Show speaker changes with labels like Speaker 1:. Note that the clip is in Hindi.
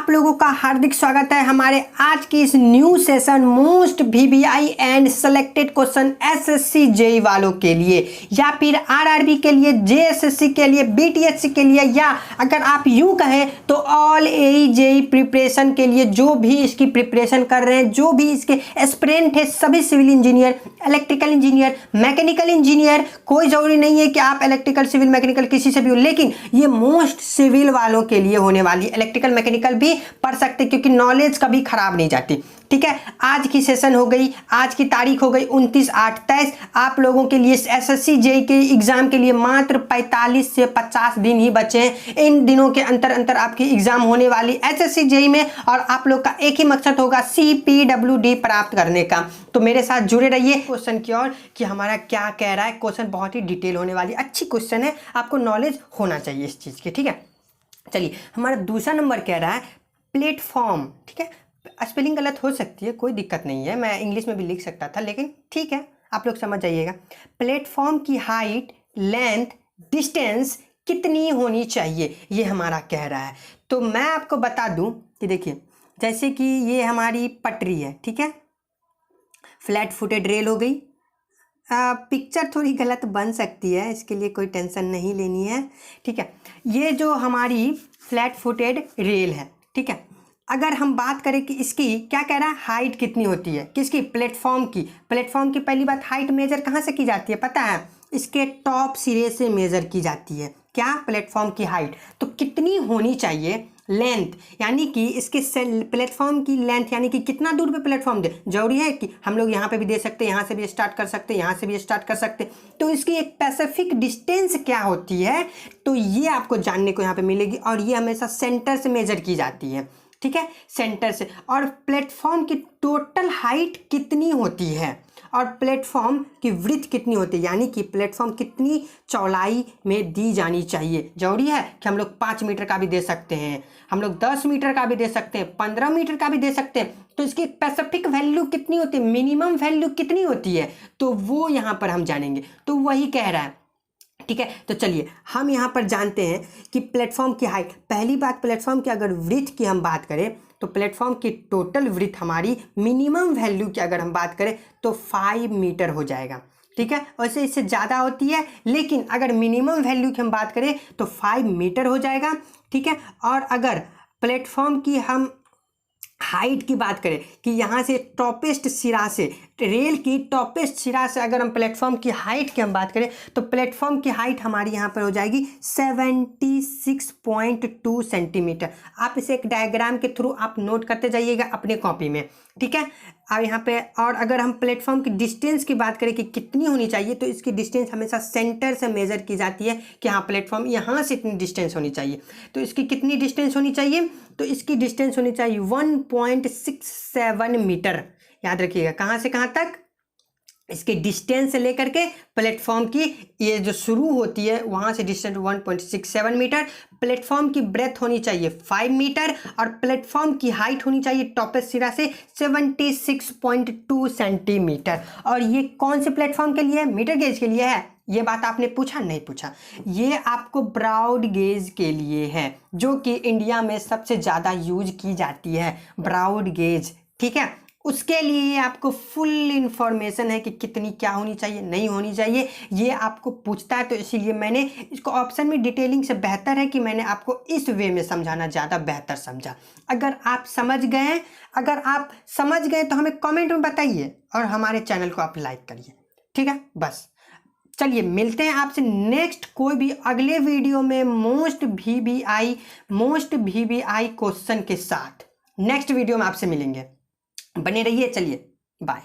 Speaker 1: लोगों का हार्दिक स्वागत है हमारे आज की इस new session most VVI and selected question SSC JE वालों के लिए या फिर आरआरबी के लिए, जेएसएससी के लिए, बीटीएससी के लिए, या अगर आप यूं कहें तो ऑल एई जेई प्रिपरेशन के लिए जो भी इसकी प्रिपरेशन कर रहे हैं, जो भी इसके एस्पिरेंट है, सभी civil engineer, electrical engineer, mechanical engineer, कोई जरूरी नहीं है कि आप इलेक्ट्रिकल सिविल मैकेनिकल किसी से भी हो, लेकिन ये मोस्ट सिविल वालों के लिए होने वाली, इलेक्ट्रिकल मैकेनिकल भी पढ़ सकते क्योंकि नॉलेज कभी खराब नहीं जाती। ठीक है, आज की सेशन हो गई, आज की तारीख हो गई 29/8/23। आप लोगों के लिए एसएससी जेई के एग्जाम के लिए मात्र 45 से 50 दिन ही बचे हैं। इन दिनों के अंतर आपकी एग्जाम होने वाली एसएससी जेई में, और आप लोग का एक ही मकसद होगा CPWD प्राप्त करने का। तो मेरे साथ जुड़े रहिए क्वेश्चन की ओर कि हमारा क्या कह रहा है। क्वेश्चन बहुत ही डिटेल होने वाली अच्छी क्वेश्चन है, आपको नॉलेज होना चाहिए इस चीज़ की। ठीक है, चलिए हमारा दूसरा नंबर कह रहा है प्लेटफॉर्म। ठीक है, स्पेलिंग गलत हो सकती है, कोई दिक्कत नहीं है, मैं इंग्लिश में भी लिख सकता था, लेकिन ठीक है आप लोग समझ जाइएगा। प्लेटफॉर्म की हाइट, लेंथ, डिस्टेंस कितनी होनी चाहिए, ये हमारा कह रहा है। तो मैं आपको बता दूं कि देखिए, जैसे कि ये हमारी पटरी है, ठीक है, फ्लैट फुटेड रेल हो गई। पिक्चर थोड़ी गलत बन सकती है, इसके लिए कोई टेंशन नहीं लेनी है। ठीक है, ये जो हमारी फ्लैट फुटेड रेल है, ठीक है, अगर हम बात करें कि इसकी क्या कह रहा है, हाइट कितनी होती है, किसकी, प्लेटफॉर्म की। प्लेटफॉर्म की पहली बात, हाइट मेजर कहाँ से की जाती है पता है, इसके टॉप सिरे से मेजर की जाती है। क्या, प्लेटफॉर्म की हाइट। तो कितनी होनी चाहिए, लेंथ, यानी कि इसके प्लेटफॉर्म की लेंथ, यानी कि कितना दूर पे प्लेटफॉर्म दे। जरूरी है कि हम लोग यहाँ पे भी दे सकते हैं, यहाँ से भी स्टार्ट कर सकते हैं, यहाँ से भी स्टार्ट कर सकते हैं। तो इसकी एक स्पेसिफिक डिस्टेंस क्या होती है, तो ये आपको जानने को यहाँ पे मिलेगी, और ये हमेशा सेंटर से मेजर की जाती है। ठीक है, सेंटर से। और प्लेटफॉर्म की टोटल हाइट कितनी होती है, और प्लेटफॉर्म की विड्थ कितनी होती है, यानी कि प्लेटफॉर्म कितनी चौड़ाई में दी जानी चाहिए। जरूरी है कि हम लोग 5 मीटर का भी दे सकते हैं, हम लोग 10 मीटर का भी दे सकते हैं, 15 मीटर का भी दे सकते हैं। तो इसकी स्पेसिफिक वैल्यू कितनी होती है, मिनिमम वैल्यू कितनी होती है, तो वो यहाँ पर हम जानेंगे। तो वही कह रहा है। ठीक है, तो चलिए हम यहाँ पर जानते हैं कि प्लेटफॉर्म की हाइट, पहली बात प्लेटफॉर्म की अगर विड्थ की हम बात करें तो प्लेटफॉर्म की टोटल विड्थ हमारी मिनिमम वैल्यू की अगर हम बात करें तो 5 मीटर हो जाएगा। ठीक है, वैसे इससे ज़्यादा होती है, लेकिन अगर मिनिमम वैल्यू की हम बात करें तो 5 मीटर हो जाएगा। ठीक है, और अगर प्लेटफॉर्म की हम हाइट की बात करें कि यहाँ से टॉपेस्ट सिरा से, रेल की टॉपेस्ट सिरा से अगर हम प्लेटफॉर्म की हाइट की हम बात करें तो प्लेटफॉर्म की हाइट हमारी यहाँ पर हो जाएगी 76.2 सेंटीमीटर। आप इसे एक डायग्राम के थ्रू आप नोट करते जाइएगा अपने कॉपी में। ठीक है, अब यहाँ पे, और अगर हम प्लेटफॉर्म की डिस्टेंस की बात करें कि कितनी होनी चाहिए, तो इसकी डिस्टेंस हमेशा सेंटर से मेजर की जाती है कि हाँ प्लेटफॉर्म यहाँ से इतनी डिस्टेंस होनी चाहिए। तो इसकी कितनी डिस्टेंस होनी चाहिए, तो इसकी डिस्टेंस होनी चाहिए 1.67 मीटर। याद रखिएगा, कहाँ से कहाँ तक, इसके डिस्टेंस से लेकर के प्लेटफॉर्म की ये जो शुरू होती है वहाँ से डिस्टेंस 1.67 मीटर। प्लेटफॉर्म की ब्रेथ होनी चाहिए 5 मीटर, और प्लेटफॉर्म की हाइट होनी चाहिए टॉपेस्ट सिरा से 76.2 सेंटीमीटर। और ये कौन से प्लेटफॉर्म के लिए है, मीटर गेज के लिए है। ये बात आपने पूछा, नहीं पूछा, ये आपको ब्रॉड गेज के लिए है, जो कि इंडिया में सबसे ज़्यादा यूज की जाती है, ब्रॉड गेज। ठीक है, उसके लिए आपको फुल इंफॉर्मेशन है कि कितनी क्या होनी चाहिए, नहीं होनी चाहिए, ये आपको पूछता है। तो इसीलिए मैंने इसको ऑप्शन में डिटेलिंग से बेहतर है कि मैंने आपको इस वे में समझाना ज़्यादा बेहतर समझा। अगर आप समझ गए, तो हमें कमेंट में बताइए, और हमारे चैनल को आप लाइक करिए। ठीक है, बस चलिए मिलते हैं आपसे नेक्स्ट कोई भी अगले वीडियो में मोस्ट वीवीआई क्वेश्चन के साथ। नेक्स्ट वीडियो में आपसे मिलेंगे, बने रहिए। चलिए बाय।